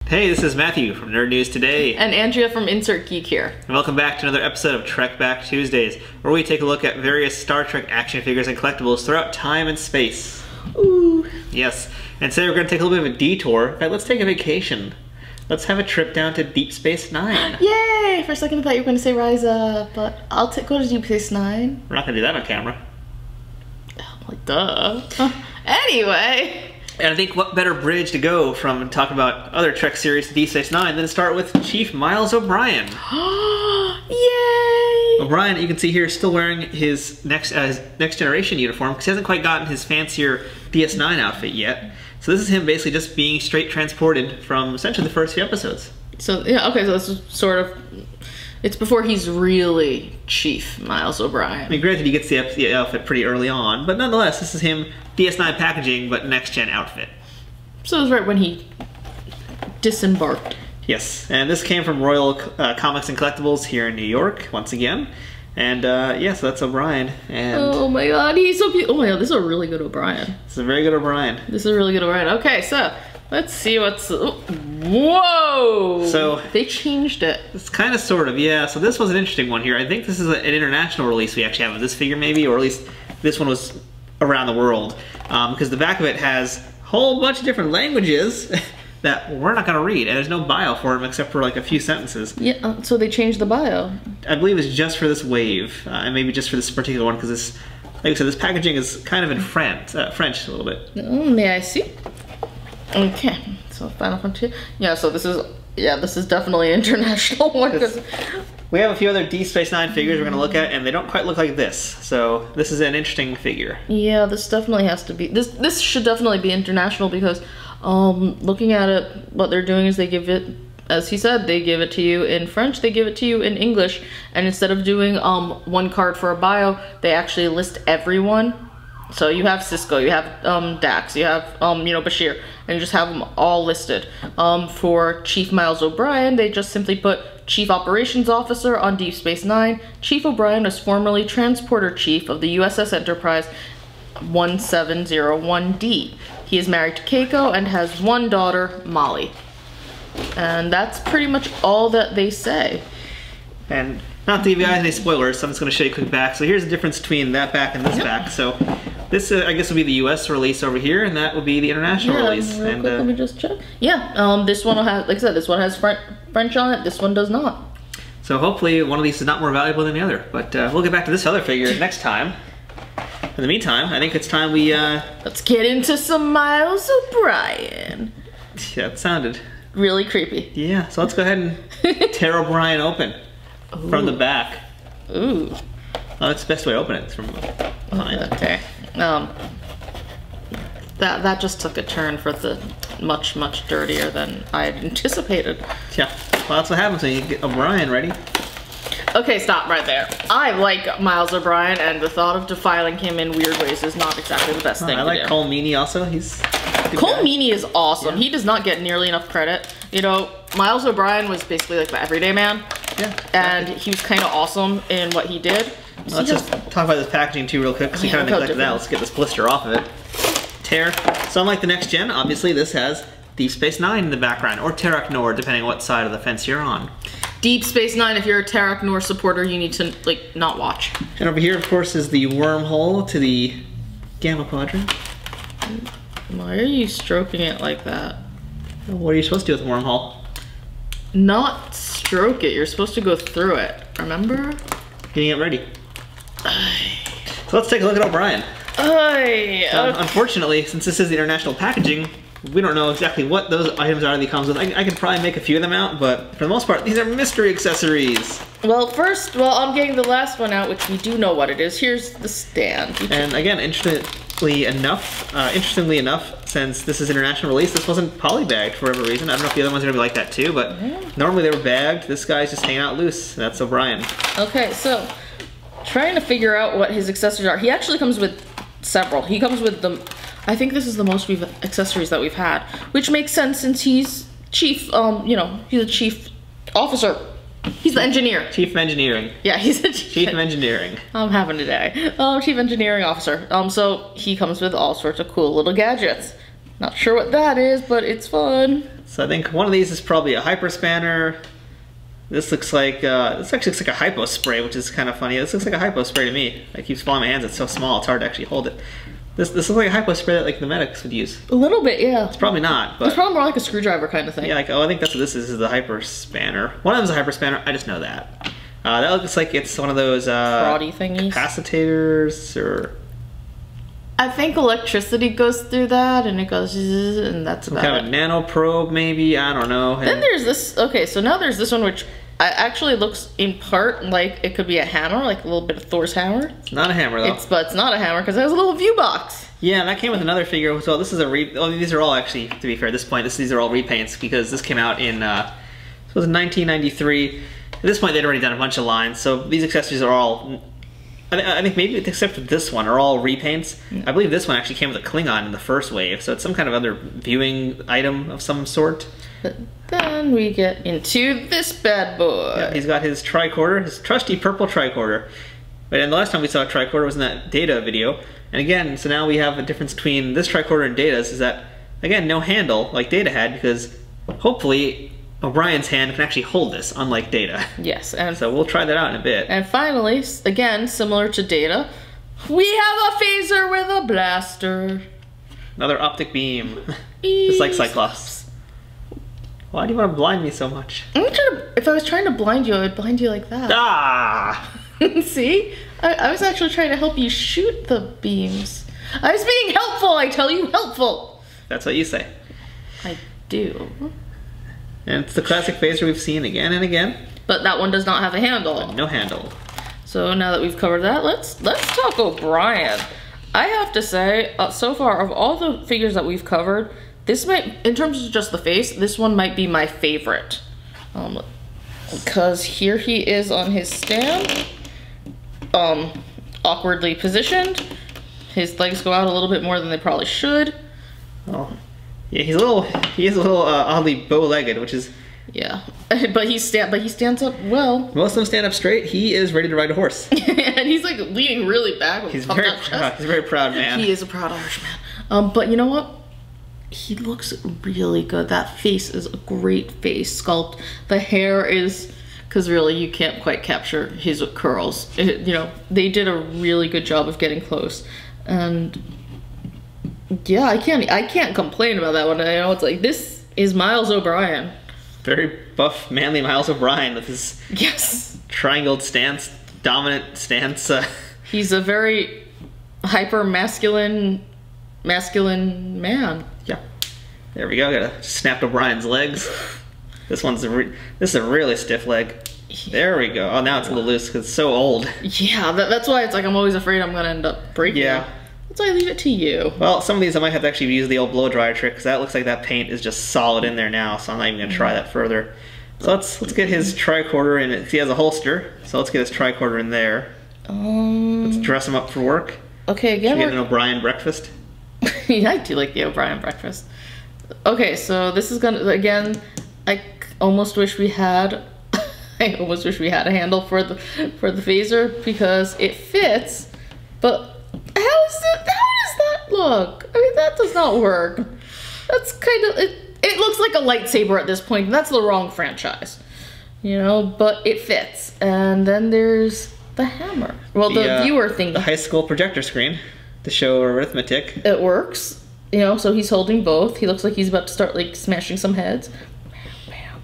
Hey, this is Matthew from Nerd News Today. And Andrea from Insert Geek here. And welcome back to another episode of Trekback Tuesdays, where we take a look at various Star Trek action figures and collectibles throughout time and space. Ooh. Yes, and today we're going to take a little bit of a detour. In fact, let's take a vacation. Let's have a trip down to Deep Space Nine. Yay! For a second I thought you were going to say Rise Up, but I'll go to Deep Space Nine. We're not going to do that on camera. Like, duh. Anyway. And I think what better bridge to go from talking about other Trek series to Deep Space Nine than to start with Chief Miles O'Brien. Yay! O'Brien, you can see here, is still wearing his next generation uniform because he hasn't quite gotten his fancier DS9 outfit yet. So this is him basically just being straight transported from essentially the first few episodes. So yeah, okay, so this is sort of, it's before he's really Chief Miles O'Brien. I mean, granted, he gets the outfit pretty early on, but nonetheless, this is him DS9 packaging, but next-gen outfit. So it was right when he disembarked. Yes, and this came from Royal Comics and Collectibles here in New York, once again. And yeah, so that's O'Brien. And oh my god, he's so beautiful. Oh my god, this is a really good O'Brien. This is a very good O'Brien. This is a really good O'Brien. Okay, so let's see what's... Whoa! So they changed it. It's kind of, sort of, yeah. So this was an interesting one here. I think this is an international release we actually have of this figure, maybe, or at least this one was around the world. Because the back of it has a whole bunch of different languages that we're not going to read, and there's no bio for him except for like a few sentences. Yeah, so they changed the bio. I believe it's just for this wave, and maybe just for this particular one, because this, like I said, this packaging is kind of in French a little bit. May I see? Okay, so Final Frontier. Yeah, so this is definitely an international one. Because we have a few other Deep Space Nine figures we're going to look at, and they don't quite look like this. So this is an interesting figure. Yeah, this definitely has to be. This should definitely be international because, looking at it, what they're doing is they give it, as he said, they give it to you in French, they give it to you in English, and instead of doing one card for a bio, they actually list everyone. So you have Cisco, you have Dax, you have Bashir, and you just have them all listed. For Chief Miles O'Brien, they just simply put Chief Operations Officer on Deep Space Nine. Chief O'Brien was formerly Transporter Chief of the USS Enterprise 1701D. He is married to Keiko and has one daughter, Molly. And that's pretty much all that they say. And not to give you guys any spoilers, so I'm just going to show you a quick back. So here's the difference between that back and this back. So this, I guess, will be the US release over here, and that will be the international release. Real quick, let me just check. Yeah, this one will have, like I said, this one has French on it, this one does not. So hopefully one of these is not more valuable than the other. But we'll get back to this other figure next time. In the meantime, I think it's time we... let's get into some Miles O'Brien. Yeah, it sounded... really creepy. Yeah, so let's go ahead and tear O'Brien open. Ooh. From the back. Ooh. Oh, that's the best way to open it. It's from behind. Okay. That just took a turn for the much dirtier than I had anticipated. Yeah. Well, that's what happens when you get O'Brien ready. Okay, stop right there. I like Miles O'Brien, and the thought of defiling him in weird ways is not exactly the best thing to do. I like Cole Meany also. He's Cole Meany is awesome. Yeah. He does not get nearly enough credit. You know, Miles O'Brien was basically like the everyday man. Yeah. And he was kind of awesome in what he did. Let's just talk about this packaging too real quick, because we kind of neglected that. Let's get this blister off of it. Tear. So unlike the next gen, obviously this has Deep Space Nine in the background, or Terok Nor, depending on what side of the fence you're on. Deep Space Nine, if you're a Terok Nor supporter, you need to, like, not watch. And over here, of course, is the wormhole to the Gamma Quadrant. Why are you stroking it like that? What are you supposed to do with the wormhole? Not stroke it. You're supposed to go through it. Remember? Getting it ready. So let's take a look at O'Brien. Unfortunately, since this is the international packaging, we don't know exactly what those items are that he comes with. I can probably make a few of them out, but for the most part, these are mystery accessories. Well, I'm getting the last one out, which we do know what it is. Here's the stand. And again, interestingly enough, since this is international release, this wasn't polybagged for whatever reason. I don't know if the other ones are gonna be like that too, but normally they were bagged. This guy's just hanging out loose. That's O'Brien. Okay, so trying to figure out what his accessories are. He actually comes with several. He comes with the, I think this is the most accessories that we've had, which makes sense since he's chief, he's a chief officer. He's the engineer. Chief of Engineering. Yeah, he's a Chief of Engineering. I'm having a day. Chief Engineering Officer. So he comes with all sorts of cool little gadgets. Not sure what that is, but it's fun. So I think one of these is probably a hyper spanner. This looks like, this actually looks like a hypo spray, which is kind of funny. This looks like a hypo spray to me. It keeps falling in my hands, it's so small, it's hard to actually hold it. This looks like a hypo spray that like the medics would use. A little bit, yeah. It's probably not, but... It's probably more like a screwdriver kind of thing. Yeah, like, oh, I think that's what this is the hyper spanner. One of them's a hyper spanner, I just know that. That looks like it's one of those, Fraudy thingies. Capacitators, or... I think electricity goes through that, and it goes, and that's about it. Some kind of nano probe, maybe, I don't know. Then there's this, okay, so now there's this one, which actually looks in part like it could be a hammer, like a little bit of Thor's hammer. It's not a hammer, though. But it's not a hammer, because it has a little view box. Yeah, and that came with another figure as well. This is a these are all actually, to be fair, at this point, these are all repaints, because this came out in, this was in 1993. At this point, they'd already done a bunch of lines, so these accessories are all, I think maybe except for this one, are all repaints. I believe this one actually came with a Klingon in the first wave, so it's some kind of other viewing item of some sort. But then we get into this bad boy. Yeah, he's got his tricorder, his trusty purple tricorder. But the last time we saw a tricorder was in that Data video. And again, so now we have a difference between this tricorder and Data's, is that, again, no handle like Data had, because hopefully O'Brien's hand can actually hold this, unlike Data. Yes, and so we'll try that out in a bit. And finally, again, similar to Data, we have a phaser with a blaster. Another optic beam. Just like Cyclops. Why do you want to blind me so much? If I was trying to blind you, I would blind you like that. Ah! See? I was actually trying to help you shoot the beams. I was being helpful, I tell you, helpful! That's what you say. I do. And it's the classic phaser we've seen again and again. But that one does not have a handle. But no handle. So now that we've covered that, let's talk O'Brien. I have to say, so far, of all the figures that we've covered, this might, in terms of just the face, this one might be my favorite. Because here he is on his stand, awkwardly positioned. His legs go out a little bit more than they probably should. Oh, yeah, he is a little oddly bow-legged, which is... Yeah, but he stands up well. Most of them stand up straight. He is ready to ride a horse. And he's like leaning really back with he's very proud. He's a very proud man. He is a proud Irishman. But you know what? He looks really good. That face is a great face sculpt. The hair is, because really you can't quite capture his curls. You know, they did a really good job of getting close. And yeah, I can't complain about that one. I know it's like, this is Miles O Brien. Very buff, manly Miles O Brien with his triangled stance, dominant stance. He's a very hyper masculine man. Yeah. There we go. Gotta snap O'Brien's legs. This is a really stiff leg. There we go. Oh, now it's a little loose because it's so old. Yeah, that's why it's like I'm always afraid I'm gonna end up breaking. Yeah. That's why I leave it to you. Well, some of these I might have to actually use the old blow dryer trick because that looks like that paint is just solid in there now. So I'm not even gonna try that further. So let's get his tricorder in it. He has a holster, so let's get his tricorder in there. Let's dress him up for work. Okay, again. Should we get an O'Brien breakfast? Yeah, I do like the O'Brien breakfast. Okay, so this is gonna, again, I almost wish we had a handle for the phaser because it fits, but how does that look? I mean, that does not work. That's kind of, it looks like a lightsaber at this point, and that's the wrong franchise. You know, but it fits. And then there's the hammer. Well, the viewer thing. The high school projector screen to show arithmetic. It works. You know, so he's holding both. He looks like he's about to start, like, smashing some heads. Bam.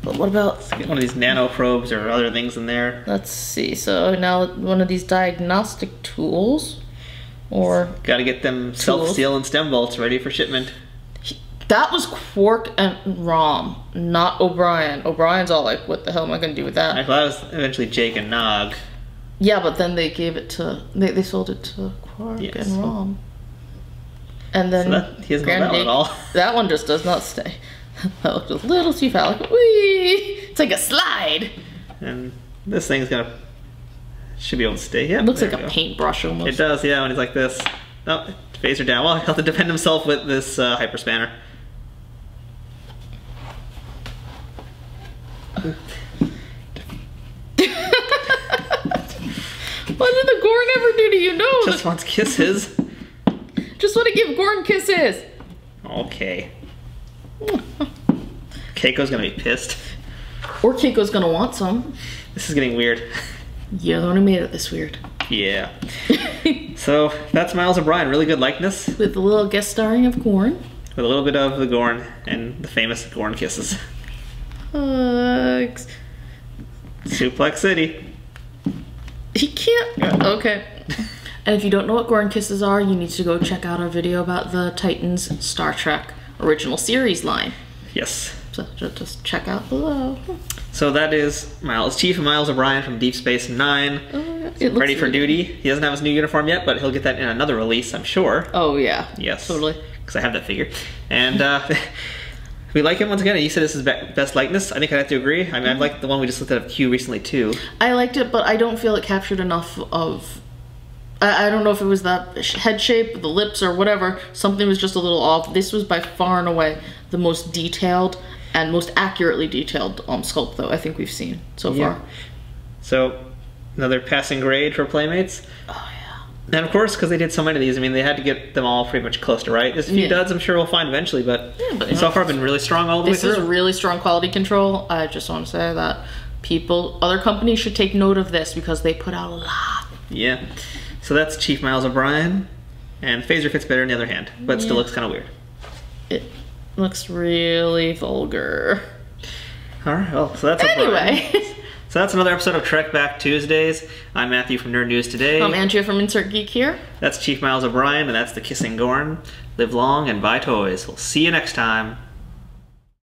But what about... Let's get one of these nano probes or other things in there. Let's see. So now one of these diagnostic tools. Or... Gotta get them self-seal and stem bolts ready for shipment. That was Quark and Rom, not O'Brien. O'Brien's all like, what the hell am I gonna do with that? I thought it was eventually Jake and Nog. Yeah, but then they gave it to... They sold it to Quark and Rom. And then so he doesn't know that one at all. That one just does not stay. That looked a little too phallic. Whee! It's like a slide. And this thing's gonna should be able to stay. Yeah, it looks like a paintbrush almost. It does, yeah. When he's like this. Oh, phaser down. Well, he'll have to defend himself with this hyper spanner. What did the Gorn ever do to you? No. Just wants kisses. Just want to give Gorn kisses. Okay. Keiko's gonna be pissed. Or Keiko's gonna want some. This is getting weird. You're the one who made it this weird. Yeah. So that's Miles O Brien. Really good likeness. With a little guest starring of Gorn. With a little bit of the Gorn and the famous Gorn kisses. Hugs. Suplex City. He can't. Okay. And if you don't know what Gorn kisses are, you need to go check out our video about the Titans Star Trek original series line. Yes. So just check out below. So that is Chief Miles O Brien from Deep Space Nine. Ready for duty. He doesn't have his new uniform yet, but he'll get that in another release, I'm sure. Oh yeah. Yes. Totally. Because I have that figure. And we like him once again. You said this is best likeness. I think I'd have to agree. I mean, I like the one we just looked at of Q recently too. I liked it, but I don't feel it captured enough of... I don't know if it was that head shape, the lips, or whatever. Something was just a little off. This was by far and away the most detailed and most accurately detailed sculpt, though, I think we've seen so far. So, another passing grade for Playmates. Oh, yeah. And of course, because they did so many of these, I mean, they had to get them all pretty much close to right. There's a few duds I'm sure we'll find eventually, but so far been really strong all the way through. This is really strong quality control. I just want to say that other companies should take note of this because they put out a lot. Yeah. So that's Chief Miles O Brien, and Phaser fits better in the other hand, but still looks kind of weird. It looks really vulgar. All right, well, so that's anyway. So that's another episode of Trekback Tuesdays. I'm Matthew from Nerd News Today. I'm Andrea from Insert Geek here. That's Chief Miles O Brien, and that's the Kissing Gorn. Live long and buy toys. We'll see you next time.